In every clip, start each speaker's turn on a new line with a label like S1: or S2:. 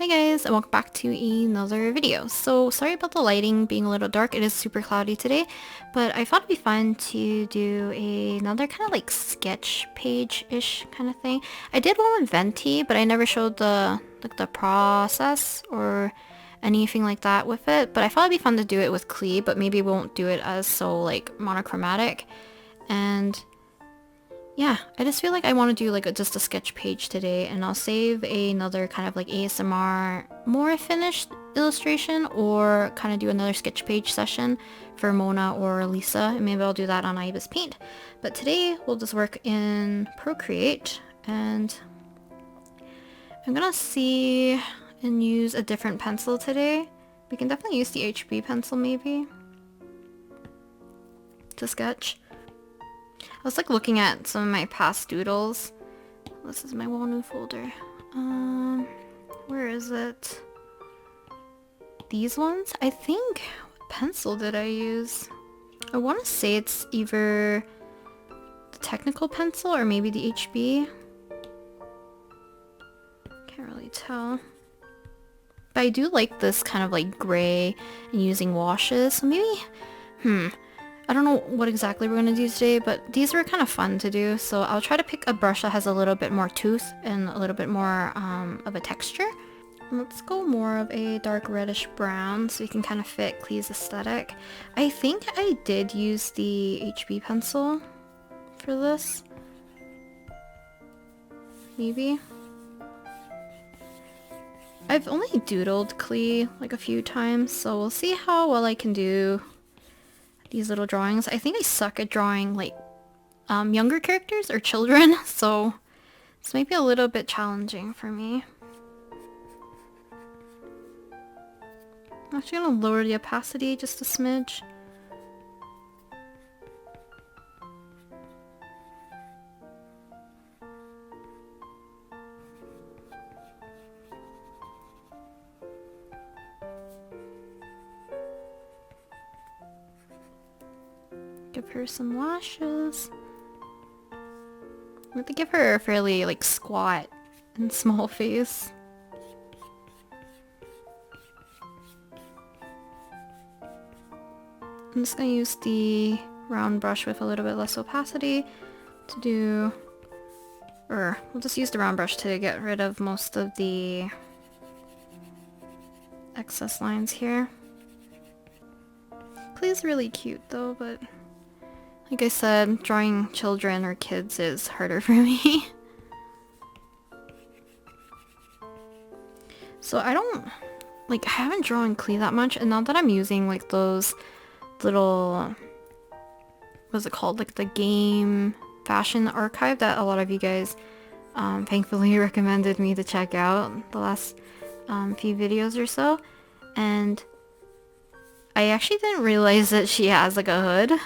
S1: Hi guys, and welcome back to another video. So sorry about the lighting being a little dark. It is super cloudy today, but I thought it'd be fun to do another kind of like sketch page-ish kind of thing. I did one with Venti, but I never showed the process or anything like that with it. But I thought it'd be fun to do it with Klee, but maybe we won't do it as so like monochromatic. And yeah, I just feel like I want to do like just a sketch page today, and I'll save another kind of like ASMR more finished illustration, or kind of do another sketch page session for Mona or Lisa, and maybe I'll do that on Ibis Paint. But today we'll just work in Procreate, and I'm gonna see and use a different pencil today. We can definitely use the HB pencil maybe to sketch. I was like looking at some of my past doodles. This is my Walnu folder. Where is it? These ones? I think, what pencil did I use? I want to say it's either the technical pencil or maybe the HB. Can't really tell. But I do like this kind of like gray and using washes. So maybe, I don't know what exactly we're going to do today, but these were kind of fun to do. So I'll try to pick a brush that has a little bit more tooth and a little bit more of a texture. Let's go more of a dark reddish brown so we can kind of fit Klee's aesthetic. I think I did use the HB pencil for this. Maybe. I've only doodled Klee like a few times, so we'll see how well I can do these little drawings. I think I suck at drawing like younger characters or children, so this might be a little bit challenging for me. I'm actually gonna lower the opacity just a smidge. Give her some lashes. We have to give her a fairly like squat and small face. I'm just gonna use the round brush with a little bit less opacity to do, or we'll just use the round brush to get rid of most of the excess lines here. Klee's really cute though, but like I said, drawing children or kids is harder for me. So I haven't drawn Klee that much, and now that I'm using like those little, what's it called, like the game fashion archive that a lot of you guys thankfully recommended me to check out the last few videos or so, and I actually didn't realize that she has like a hood.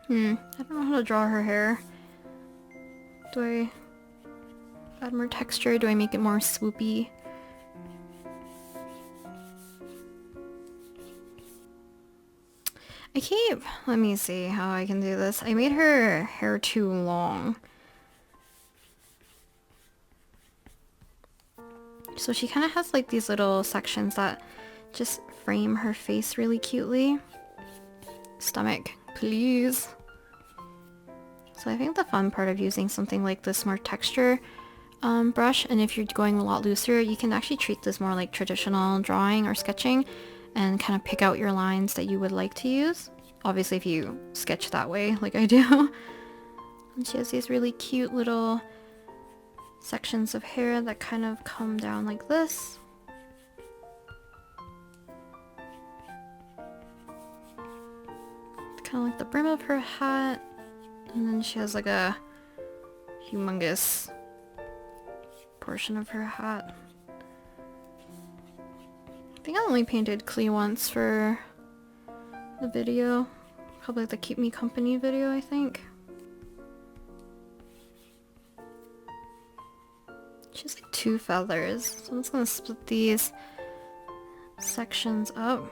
S1: I don't know how to draw her hair. Do I add more texture? Do I make it more swoopy? Let me see how I can do this. I made her hair too long. So she kind of has like these little sections that just frame her face really cutely. Stomach, please. So I think the fun part of using something like this more texture brush, and if you're going a lot looser, you can actually treat this more like traditional drawing or sketching and kind of pick out your lines that you would like to use. Obviously if you sketch that way like I do. And she has these really cute little sections of hair that kind of come down like this. Kind of like the brim of her hat. And then she has like a humongous portion of her hat. I think I only painted Klee once for the video. Probably the Keep Me Company video, I think. She has like 2 feathers, so I'm just gonna split these sections up.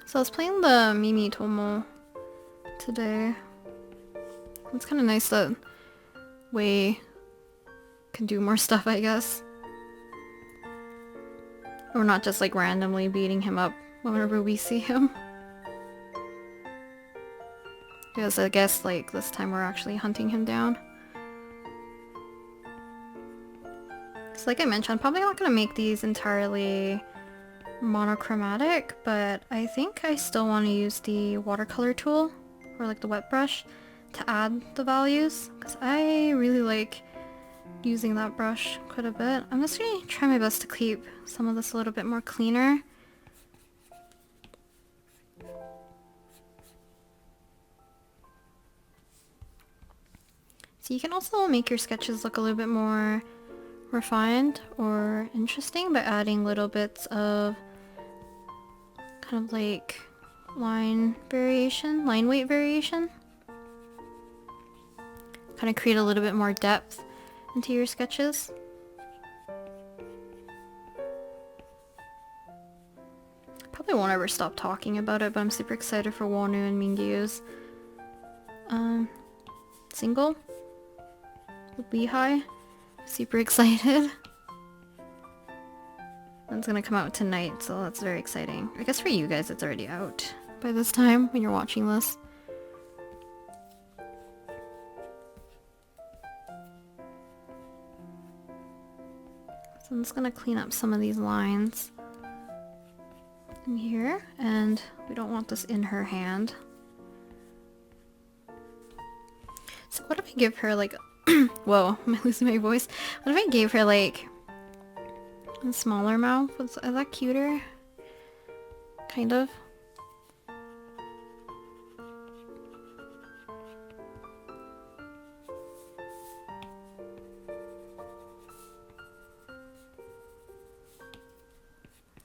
S1: So I was playing the Mimi Tomo today. It's kind of nice that Wei can do more stuff, I guess. We're not just like randomly beating him up whenever we see him. Because I guess like this time we're actually hunting him down. So like I mentioned, I'm probably not going to make these entirely monochromatic, but I think I still want to use the watercolor tool or like the wet brush to add the values, because I really like using that brush quite a bit. I'm just going to try my best to keep some of this a little bit more cleaner. So you can also make your sketches look a little bit more refined or interesting by adding little bits of kind of like line weight variation. Kind of create a little bit more depth into your sketches. Probably won't ever stop talking about it, but I'm super excited for Wonu and Mingyu's single with Lehigh. Super excited. It's gonna come out tonight, so that's very exciting. I guess for you guys it's already out by this time when you're watching this. So I'm just gonna clean up some of these lines in here, and we don't want this in her hand. So what if I give her like whoa, am I losing my voice? What if I gave her like a smaller mouth? Is that cuter? Kind of.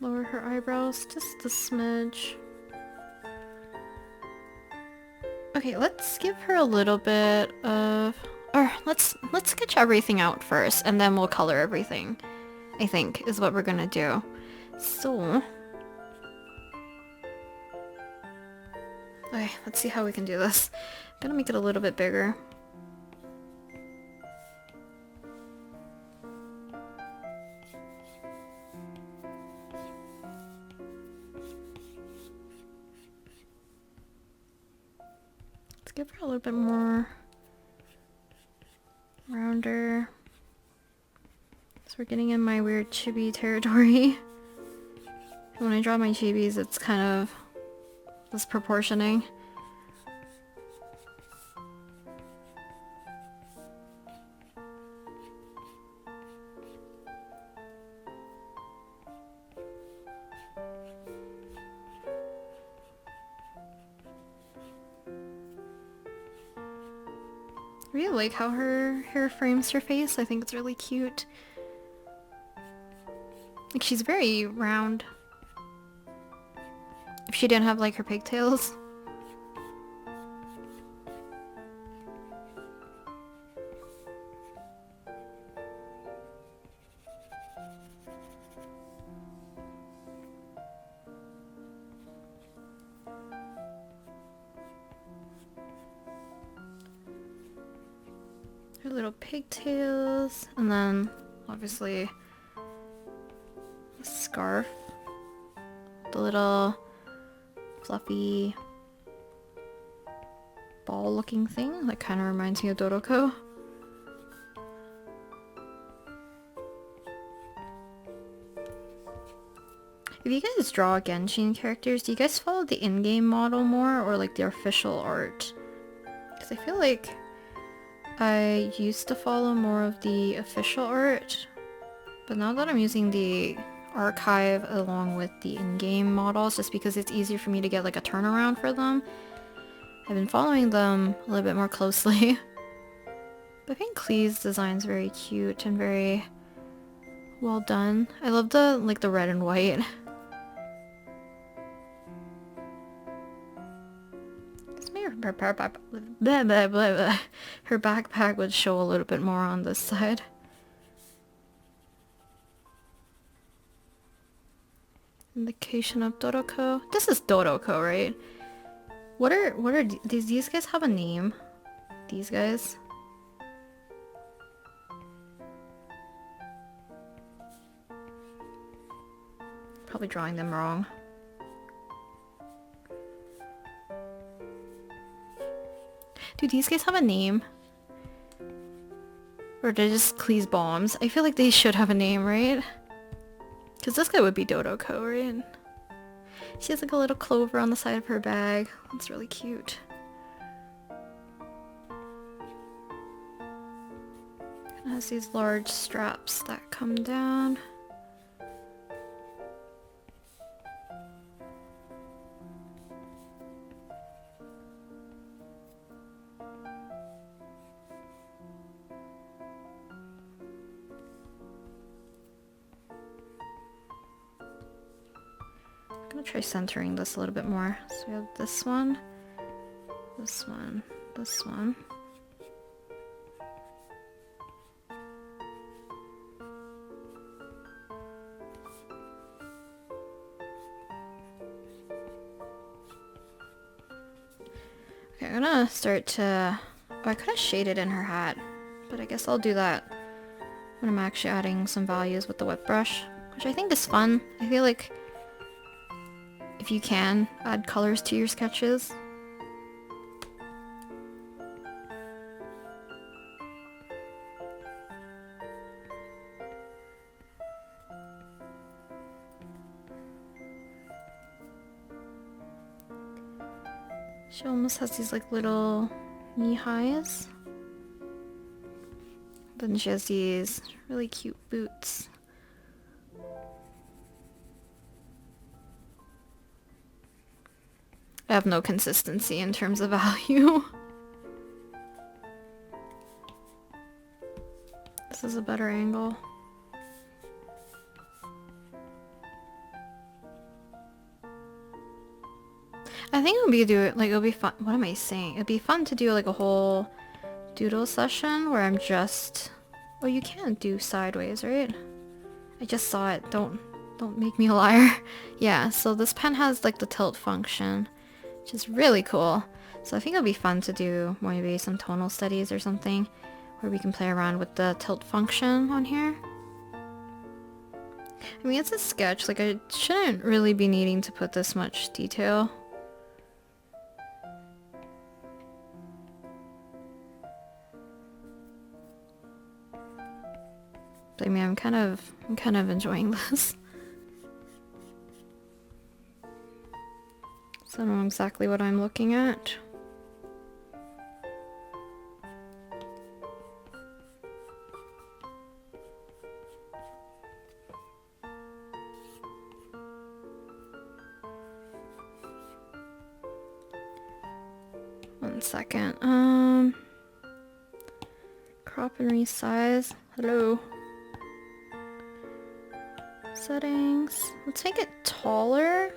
S1: Lower her eyebrows just a smidge. Okay, let's give her a little bit of, or let's sketch everything out first, and then we'll color everything, I think, is what we're gonna do. So, okay, let's see how we can do this. I'm gonna make it a little bit bigger. Let's give her a little bit more rounder. So we're getting in my weird chibi territory. When I draw my chibis, it's kind of disproportioning. I really like how her hair frames her face. I think it's really cute. Like, she's very round. If she didn't have like her pigtails. Her little pigtails, and then obviously a scarf. The little fluffy ball looking thing that kind of reminds me of Doroko. If you guys draw Genshin characters, do you guys follow the in-game model more or like the official art? Because I feel like I used to follow more of the official art, but now that I'm using the archive along with the in-game models, just because it's easier for me to get like a turnaround for them, I've been following them a little bit more closely. But I think Klee's design's very cute and very well done. I love the red and white. her her backpack would show a little bit more on this side. Indication of Dodoko. This is Dodoko, right? What are these guys have a name? These guys? Probably drawing them wrong. Do these guys have a name? Or they're just Klee's bombs? I feel like they should have a name, right? Because this guy would be Dodoko, right? She has like a little clover on the side of her bag. That's really cute. It has these large straps that come down. I'm gonna try centering this a little bit more. So we have this one, this one, this one. Okay, I'm gonna start to... Oh, I could have shaded in her hat, but I guess I'll do that when I'm actually adding some values with the wet brush, which I think is fun. I feel like if you can, add colors to your sketches. She almost has these like little knee-highs. Then she has these really cute boots. I have no consistency in terms of value. This is a better angle. I think it'll be fun. What am I saying? It'd be fun to do like a whole doodle session where I'm just... Oh, you can't do sideways, right? I just saw it. Don't make me a liar. Yeah, so this pen has like the tilt function, which is really cool. So I think it'll be fun to do maybe some tonal studies or something where we can play around with the tilt function on here. I mean, it's a sketch. Like, I shouldn't really be needing to put this much detail. But I mean, I'm kind of enjoying this. So I don't know exactly what I'm looking at. One second. Crop and resize. Hello. Settings. Let's make it taller.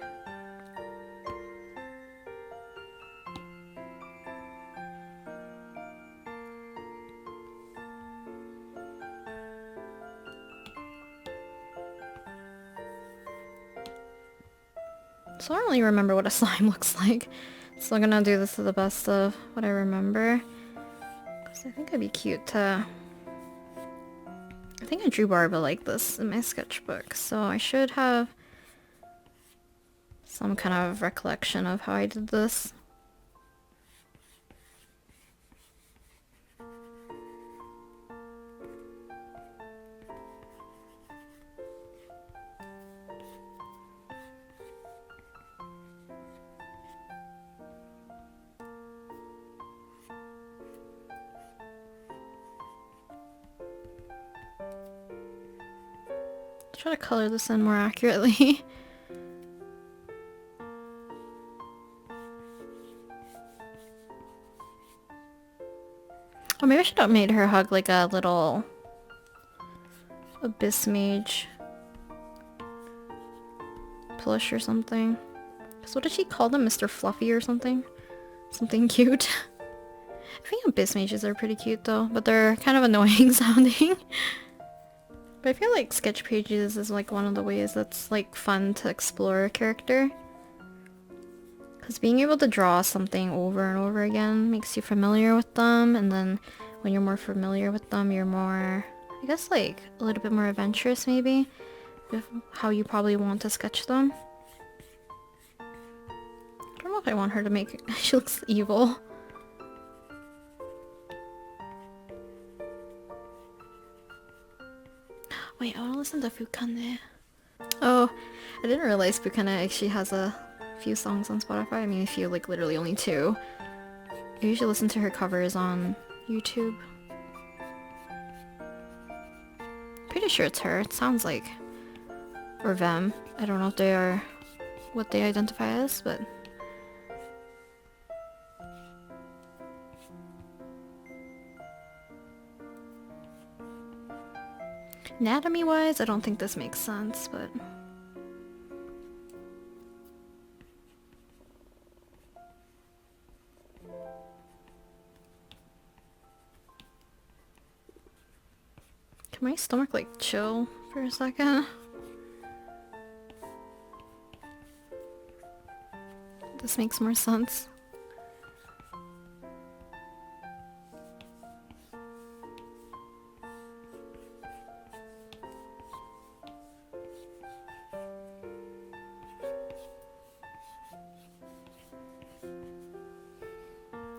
S1: So I don't really remember what a slime looks like. So I'm gonna do this to the best of what I remember. Because I think it'd be cute to... I think I drew Barba like this in my sketchbook, so I should have some kind of recollection of how I did this. Try to color this in more accurately. Or maybe I should have made her hug like a little abyss mage plush or something. So what did she call them? Mr. Fluffy or something? Something cute. I think abyss mages are pretty cute though, but they're kind of annoying sounding. But I feel like sketch pages is like one of the ways that's like fun to explore a character. Because being able to draw something over and over again makes you familiar with them, and then when you're more familiar with them, you're more, I guess, like a little bit more adventurous maybe with how you probably want to sketch them. I don't know if I want her to make it. She looks evil. Wait, I want to listen to Fukane. Oh, I didn't realize Fukane actually has a few songs on Spotify. I mean, a few, like literally only 2. I usually listen to her covers on YouTube. Pretty sure it's her. It sounds like... or them. I don't know if they are what they identify as, but... Anatomy-wise, I don't think this makes sense, but... Can my stomach, like, chill for a second? This makes more sense.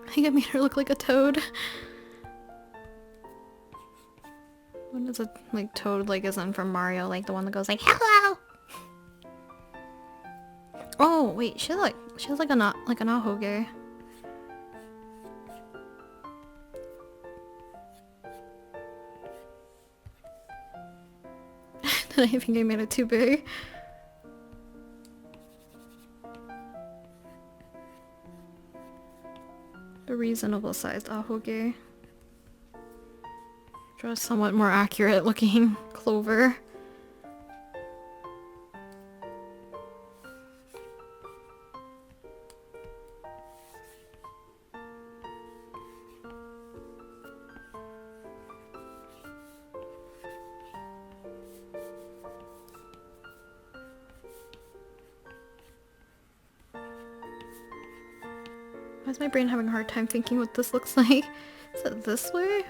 S1: I think I made her look like a toad. What is it, like toad, like as in from Mario, like the one that goes like, hello! Oh, wait, she has like an ahoge. I think I made it too big. A reasonable sized ahoge. Draw a somewhat more accurate looking clover. Why is my brain having a hard time thinking what this looks like? Is it this way?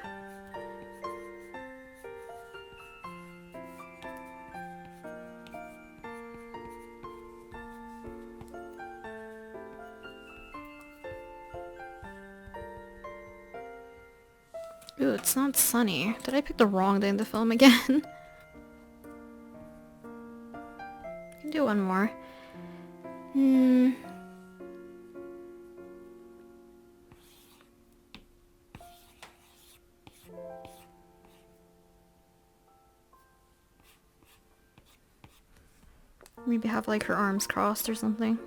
S1: Ooh, it's not sunny. Did I pick the wrong day to film again? I can do one more. Maybe have like her arms crossed or something.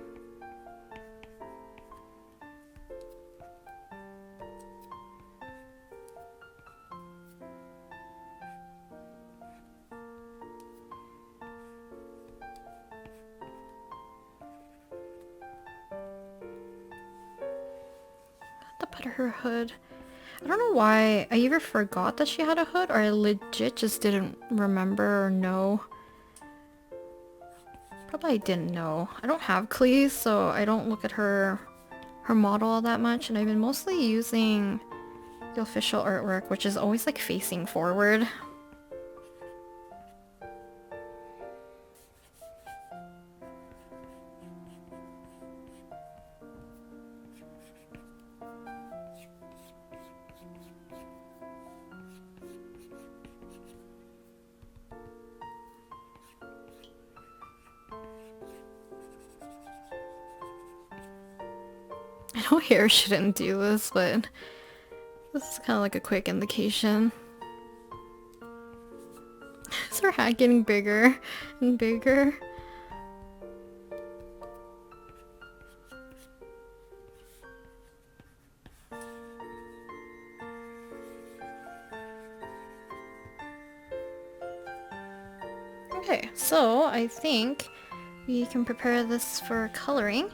S1: To put her hood. I don't know why I either forgot that she had a hood or I legit just didn't remember or know. Probably I didn't know. I don't have Klee, so I don't look at her model all that much, and I've been mostly using the official artwork, which is always like facing forward. I know hair shouldn't do this, but this is kind of like a quick indication. Is her hat getting bigger and bigger? Okay, so I think we can prepare this for coloring.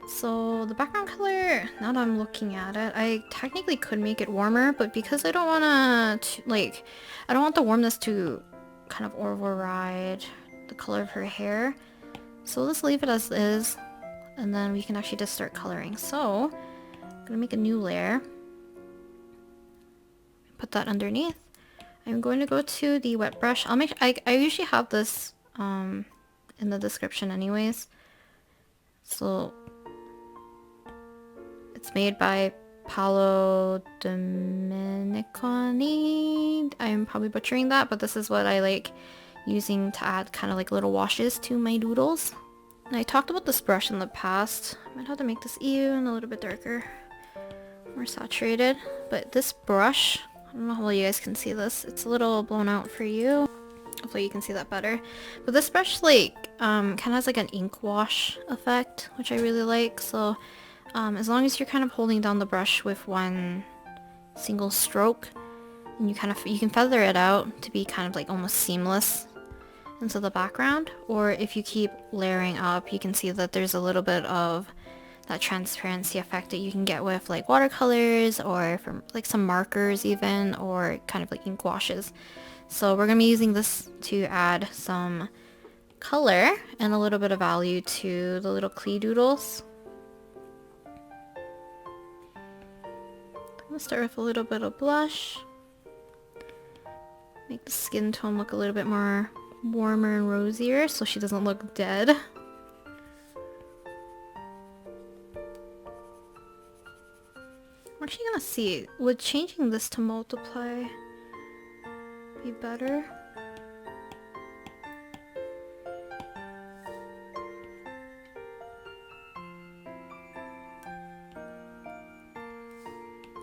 S1: So the background color, now that I'm looking at it, I technically could make it warmer, but because I don't want to, like, I don't want the warmness to kind of override the color of her hair. So let's leave it as is, and then we can actually just start coloring. So I'm gonna make a new layer, put that underneath. I'm going to go to the wet brush. I usually have this in the description anyways. So it's made by Paolo Domenicani. I'm probably butchering that, but this is what I like using to add kind of like little washes to my doodles. And I talked about this brush in the past. I might have to make this even a little bit darker, more saturated. But this brush, I don't know how well you guys can see this. It's a little blown out for you. Hopefully you can see that better. But this brush like kind of has like an ink wash effect, which I really like. So as long as you're kind of holding down the brush with one single stroke, and you can feather it out to be kind of like almost seamless into the background. Or if you keep layering up, you can see that there's a little bit of that transparency effect that you can get with like watercolors or from like some markers even, or kind of like ink washes. So we're going to be using this to add some color and a little bit of value to the little Klee doodles. I'm going to start with a little bit of blush. Make the skin tone look a little bit more warmer and rosier so she doesn't look dead. I'm actually going to see, would changing this to multiply be better?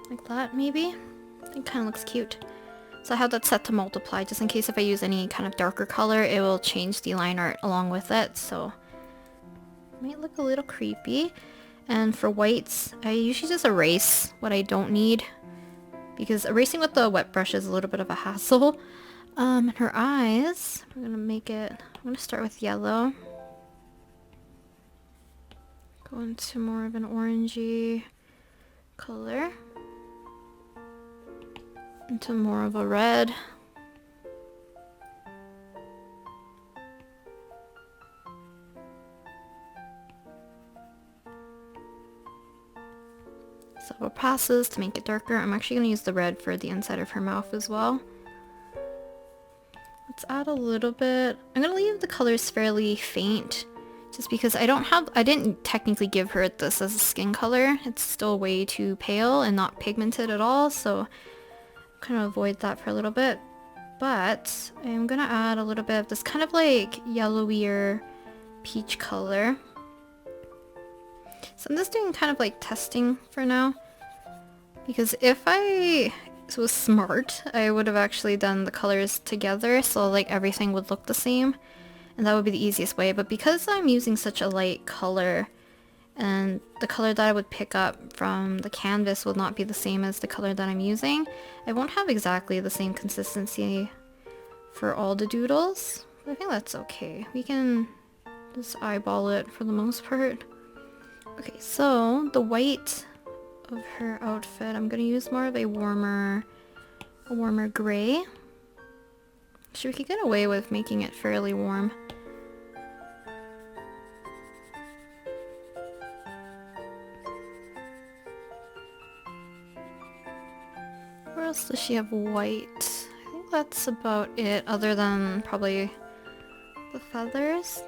S1: Like that, maybe? It kind of looks cute. So I have that set to multiply, just in case if I use any kind of darker color, it will change the line art along with it, so it might look a little creepy. And for whites, I usually just erase what I don't need, because erasing with the wet brush is a little bit of a hassle. And her eyes, I'm gonna start with yellow. Go into more of an orangey color. Into more of a red. Several passes to make it darker. I'm actually going to use the red for the inside of her mouth as well. Let's add a little bit. I'm going to leave the colors fairly faint, just because I didn't technically give her this as a skin color. It's still way too pale and not pigmented at all, so I'm going to avoid that for a little bit. But I'm going to add a little bit of this kind of like yellowier peach color. So I'm just doing kind of like testing for now, because if I was smart, I would have actually done the colors together so like everything would look the same, and that would be the easiest way. But because I'm using such a light color, and the color that I would pick up from the canvas will not be the same as the color that I'm using, I won't have exactly the same consistency for all the doodles. But I think that's okay. We can just eyeball it for the most part. Okay, so the white of her outfit, I'm gonna use more of a warmer gray. Actually, we could get away with making it fairly warm. Where else does she have white? I think that's about it, other than probably the feathers.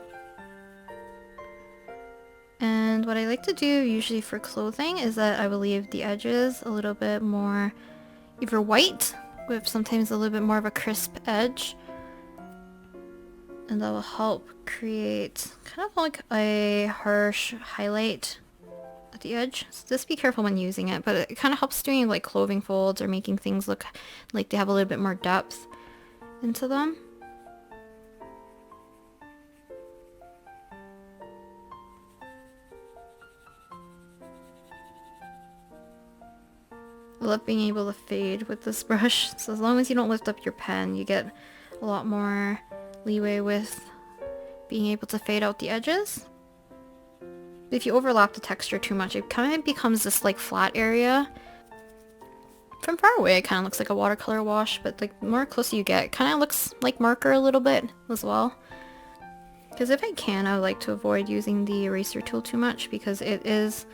S1: And what I like to do usually for clothing is that I will leave the edges a little bit more either white with sometimes a little bit more of a crisp edge, and that will help create kind of like a harsh highlight at the edge. So just be careful when using it, but it kind of helps doing like clothing folds or making things look like they have a little bit more depth into them. I love being able to fade with this brush, so as long as you don't lift up your pen, you get a lot more leeway with being able to fade out the edges. If you overlap the texture too much, it kind of becomes this like flat area. From far away, it kind of looks like a watercolor wash, but like the more closer you get, it kind of looks like marker a little bit as well. Because if I can, I would like to avoid using the eraser tool too much because it is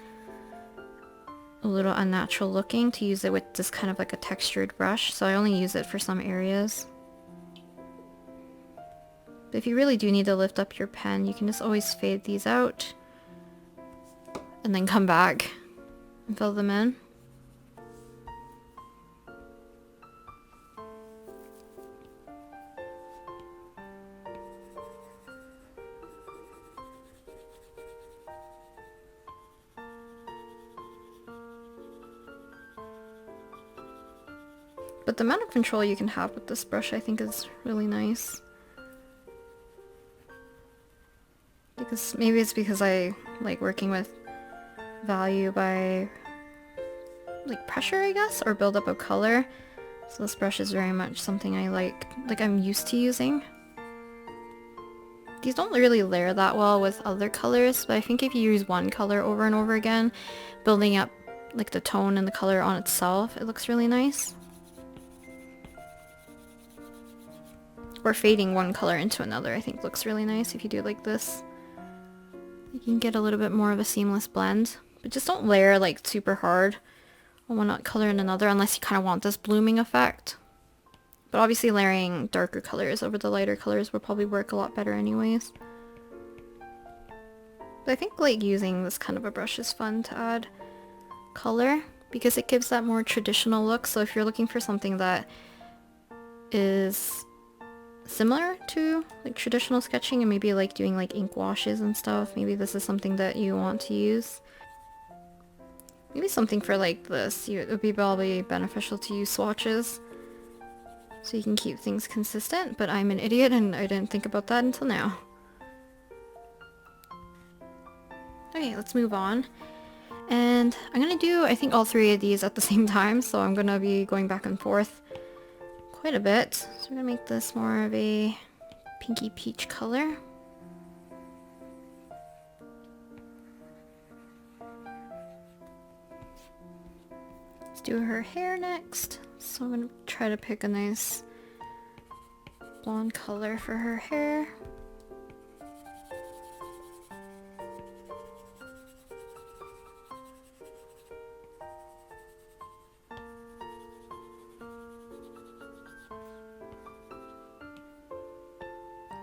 S1: a little unnatural looking to use it with this kind of like a textured brush, so I only use it for some areas. But if you really do need to lift up your pen, you can just always fade these out and then come back and fill them in. But the amount of control you can have with this brush I think is really nice. Because maybe it's because I like working with value by like pressure, I guess, or buildup of color. So this brush is very much something I like I'm used to using. These don't really layer that well with other colors, but I think if you use one color over and over again, building up like the tone and the color on itself, it looks really nice. Or fading one color into another I think looks really nice if you do it like this. You can get a little bit more of a seamless blend, but just don't layer like super hard on one color and another unless you kind of want this blooming effect. But obviously layering darker colors over the lighter colors will probably work a lot better anyways. But I think like using this kind of a brush is fun to add color because it gives that more traditional look. So if you're looking for something that is similar to like traditional sketching and maybe like doing like ink washes and stuff, maybe this is something that you want to use. Maybe something for like this, it would be probably beneficial to use swatches so you can keep things consistent, but I'm an idiot and I didn't think about that until now. Okay, let's move on. And I'm gonna do, I think, all three of these at the same time, so I'm gonna be going back and forth quite a bit. So I'm gonna make this more of a pinky peach color. Let's do her hair next. So I'm gonna try to pick a nice blonde color for her hair.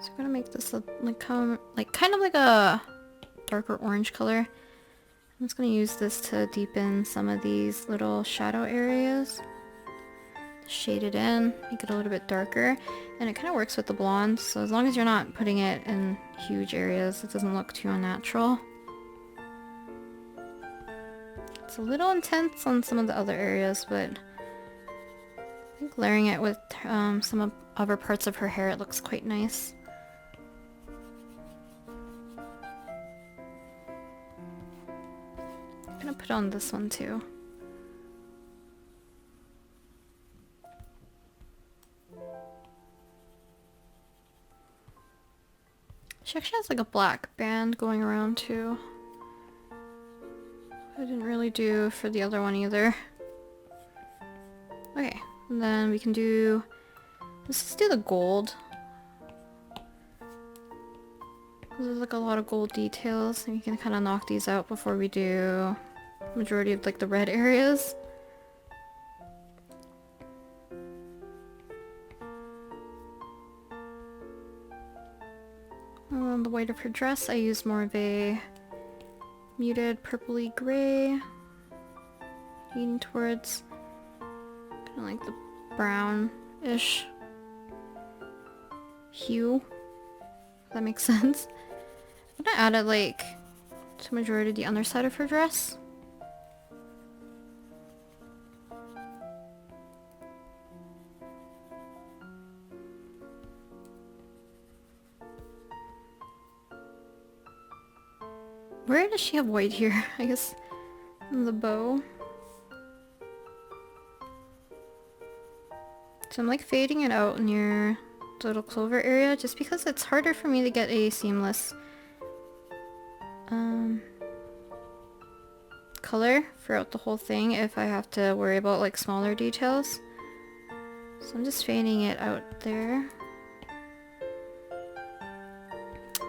S1: So I'm gonna make this look like kind of like a darker orange color. I'm just gonna use this to deepen some of these little shadow areas. Shade it in, make it a little bit darker, and it kind of works with the blonde, so as long as you're not putting it in huge areas, it doesn't look too unnatural. It's a little intense on some of the other areas, but I think layering it with some of other parts of her hair, it looks quite nice. I'm gonna put on this one too. She actually has like a black band going around too. I didn't really do for the other one either. Okay, and then we can do, let's just do the gold. There's like a lot of gold details, and you can kind of knock these out before we do majority of like the red areas. On the white of her dress, I used more of a muted purpley gray, leaning towards kind of like the brown-ish hue, if that makes sense. I'm gonna add it like to majority of the underside of her dress. Where does she have white here? I guess in the bow. So I'm like fading it out near the little clover area just because it's harder for me to get a seamless color throughout the whole thing if I have to worry about like smaller details. So I'm just fading it out there.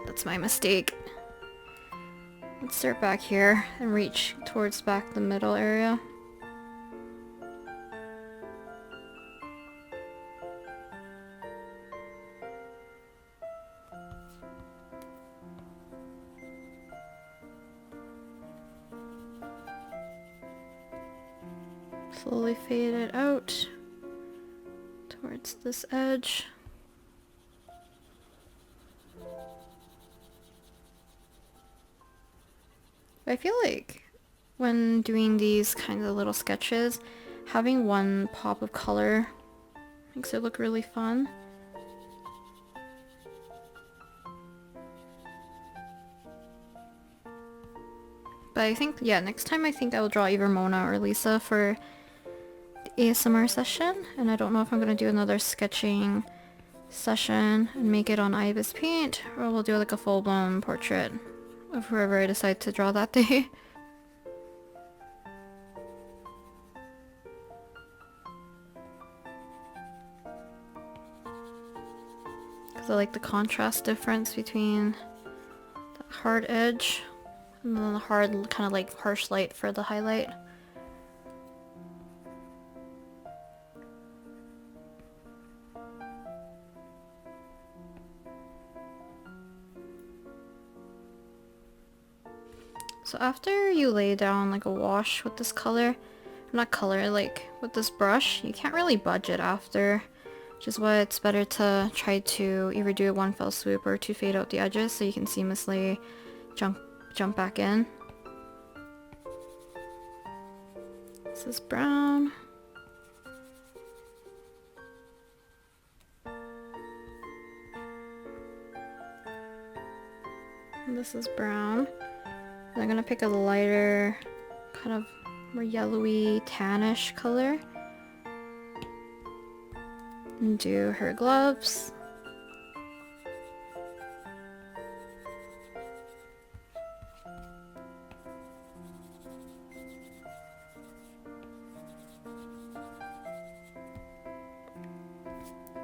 S1: That's my mistake. Let's start back here and reach towards back the middle area. Slowly fade it out towards this edge. I feel like when doing these kinds of little sketches, having one pop of color makes it look really fun. But I think, yeah, next time I think I will draw either Mona or Lisa for the ASMR session. And I don't know if I'm going to do another sketching session and make it on Ibis Paint, or we'll do like a full-blown portrait of whoever I decide to draw that day. Because I like the contrast difference between the hard edge and then the hard, kind of like harsh light for the highlight. So after you lay down like a wash with this color, not color, like with this brush, you can't really budget after, which is why it's better to try to either do it one fell swoop or to fade out the edges so you can seamlessly jump back in. This is brown. And this is brown. And I'm gonna pick a lighter, kind of more yellowy, tannish color. And do her gloves.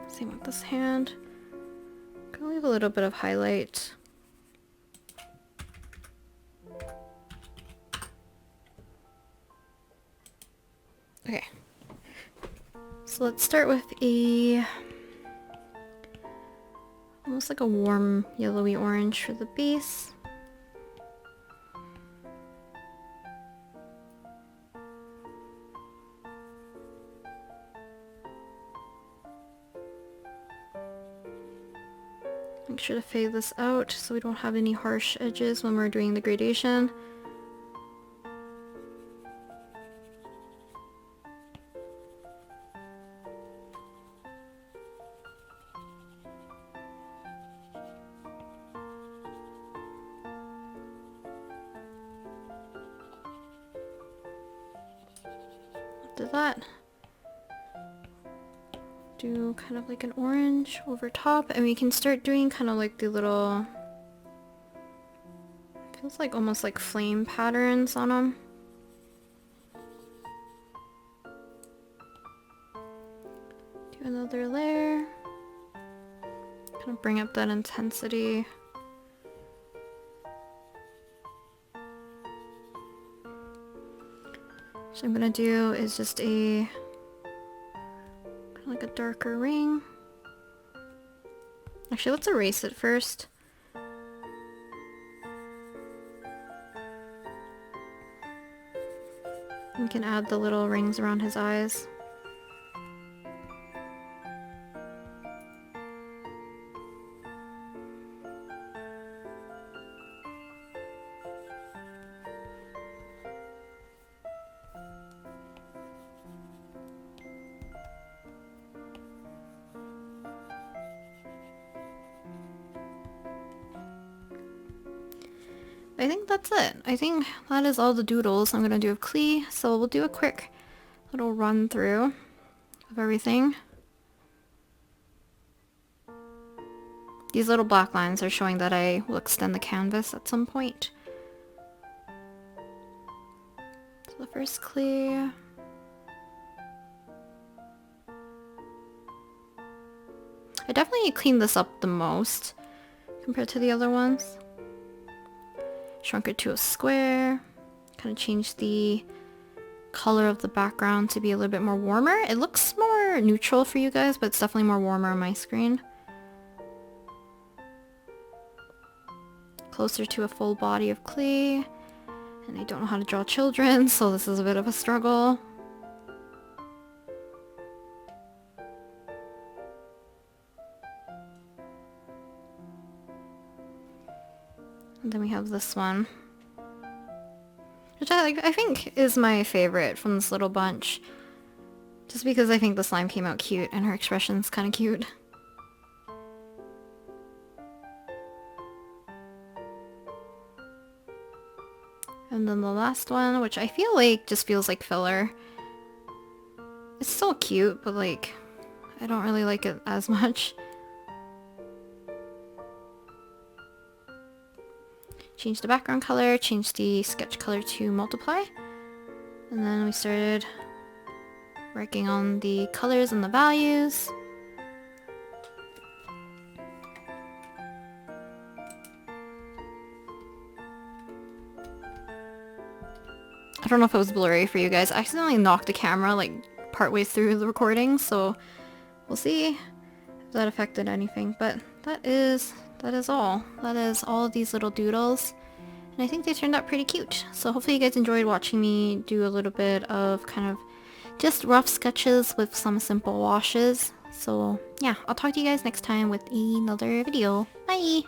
S1: Same with this hand. Gonna leave a little bit of highlight. Okay. So let's start with almost like a warm yellowy orange for the base. Make sure to fade this out so we don't have any harsh edges when we're doing the gradation. After that, do kind of like an orange over top, and we can start doing kind of like the little, feels like almost like flame patterns on them. Do another layer, kind of bring up that intensity. So I'm gonna do is just a kind of like a darker ring. Actually, let's erase it first. We can add the little rings around his eyes. I think that's it. I think that is all the doodles I'm gonna do with Klee. So we'll do a quick little run through of everything. These little black lines are showing that I will extend the canvas at some point. the first Klee. I definitely cleaned this up the most compared to the other ones. Shrunk it to a square. Kind of changed the color of the background to be a little bit more warmer. It looks more neutral for you guys, but it's definitely more warmer on my screen. Closer to a full body of Klee. And I don't know how to draw children, so this is a bit of a struggle. And then we have this one, which I think is my favorite from this little bunch. Just because I think the slime came out cute and her expression's kind of cute. And then the last one, which I feel like just feels like filler. It's still cute, but like, I don't really like it as much. Change the background color, change the sketch color to multiply. And then we started working on the colors and the values. I don't know if it was blurry for you guys. I accidentally knocked the camera like partway through the recording, so we'll see if that affected anything. But that is all. That is all of these little doodles. And I think they turned out pretty cute. So hopefully you guys enjoyed watching me do a little bit of kind of just rough sketches with some simple washes. So yeah, I'll talk to you guys next time with another video. Bye!